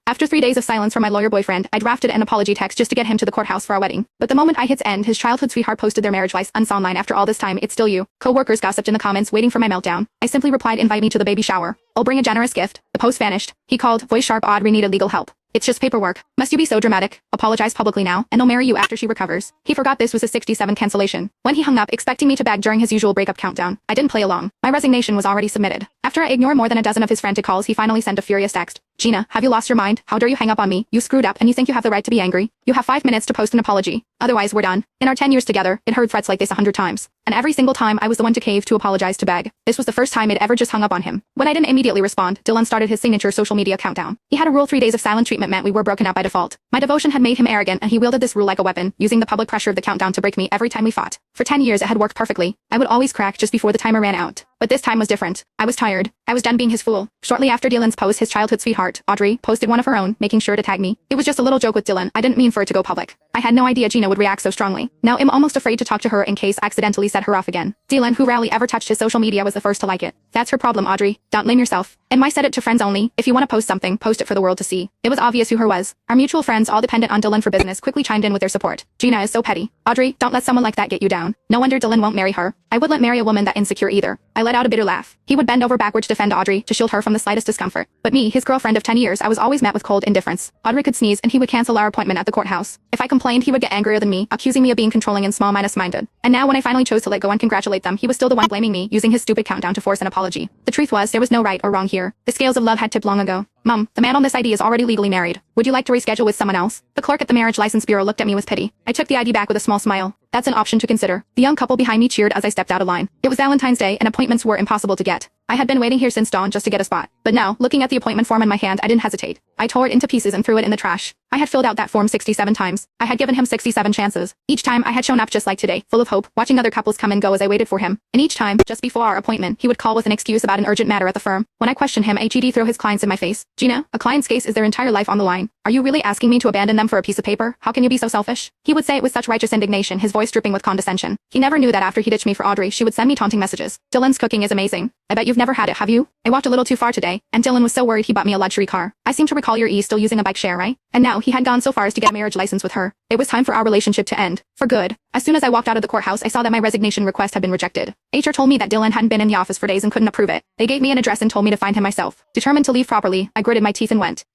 After 3 days of silence from my lawyer boyfriend, I drafted an apology text just to get him to the courthouse for our wedding. But the moment I hit end, his childhood sweetheart posted their marriage license online. After all this time, it's still you. Co-workers gossiped in the comments waiting for my meltdown. I simply replied, invite me to the baby shower. I'll bring a generous gift. The post vanished. He called, voice sharp, Audrey needed legal help. It's just paperwork. Must you be so dramatic? Apologize publicly now, and I'll marry you after she recovers. He forgot this was a 67 cancellation. When he hung up, expecting me to beg during his usual breakup countdown, I didn't play along. My resignation was already submitted. After I ignored more than a dozen of his frantic calls, he finally sent a furious text. Gina, have you lost your mind? How dare you hang up on me? You screwed up and you think you have the right to be angry? You have 5 minutes to post an apology. Otherwise, we're done. In our 10 years together, it heard threats like this 100 times. And every single time, I was the one to cave, to apologize, to beg. This was the first time it ever just hung up on him. When I didn't immediately respond, Dylan started his signature social media countdown. He had a rule: 3 days of silent treatment meant we were broken up by default. My devotion had made him arrogant, and he wielded this rule like a weapon, using the public pressure of the countdown to break me every time we fought. For 10 years, it had worked perfectly. I would always crack just before the timer ran out. But this time was different. I was tired. I was done being his fool. Shortly after Dylan's post, his childhood sweetheart, Audrey, posted one of her own, making sure to tag me. It was just a little joke with Dylan. I didn't mean for it to go public. I had no idea Gina would react so strongly. Now I'm almost afraid to talk to her in case I accidentally set her off again. Dylan, who rarely ever touched his social media, was the first to like it. That's her problem, Audrey. Don't blame yourself. And I said it to friends only. If you want to post something, post it for the world to see. It was obvious who her was. Our mutual friends, all dependent on Dylan for business, quickly chimed in with their support. Gina is so petty. Audrey, don't let someone like that get you down. No wonder Dylan won't marry her. I wouldn't marry a woman that insecure either. I let out a bitter laugh. He would bend over backward to defend Audrey, to shield her from the slightest discomfort. But me, his girlfriend of 10 years, I was always met with cold indifference. Audrey could sneeze and he would cancel our appointment at the courthouse. If I complained, he would get angrier than me, accusing me of being controlling and small-minded. And now when I finally chose to let go and congratulate them, he was still the one blaming me, using his stupid countdown to force an apology. The truth was, there was no right or wrong here. The scales of love had tipped long ago. Mom, the man on this ID is already legally married. Would you like to reschedule with someone else? The clerk at the marriage license bureau looked at me with pity. I took the ID back with a small smile. That's an option to consider. The young couple behind me cheered as I stepped out of line. It was Valentine's Day and appointments were impossible to get. I had been waiting here since dawn just to get a spot. But now, looking at the appointment form in my hand, I didn't hesitate. I tore it into pieces and threw it in the trash. I had filled out that form 67 times. I had given him 67 chances. Each time I had shown up just like today, full of hope, watching other couples come and go as I waited for him. And each time, just before our appointment, he would call with an excuse about an urgent matter at the firm. When I questioned him, he'd throw his clients in my face. Gina, a client's case is their entire life on the line. Are you really asking me to abandon them for a piece of paper? How can you be so selfish? He would say it with such righteous indignation, his voice dripping with condescension. He never knew that after he ditched me for Audrey, she would send me taunting messages. Dylan's cooking is amazing. I bet you've never had it, have you? I walked a little too far today, and Dylan was so worried he bought me a luxury car. I seem to recall you're still using a bike share, right? And now he had gone so far as to get a marriage license with her. It was time for our relationship to end. For good. As soon as I walked out of the courthouse, I saw that my resignation request had been rejected. HR told me that Dylan hadn't been in the office for days and couldn't approve it. They gave me an address and told me to find him myself. Determined to leave properly, I gritted my teeth and went.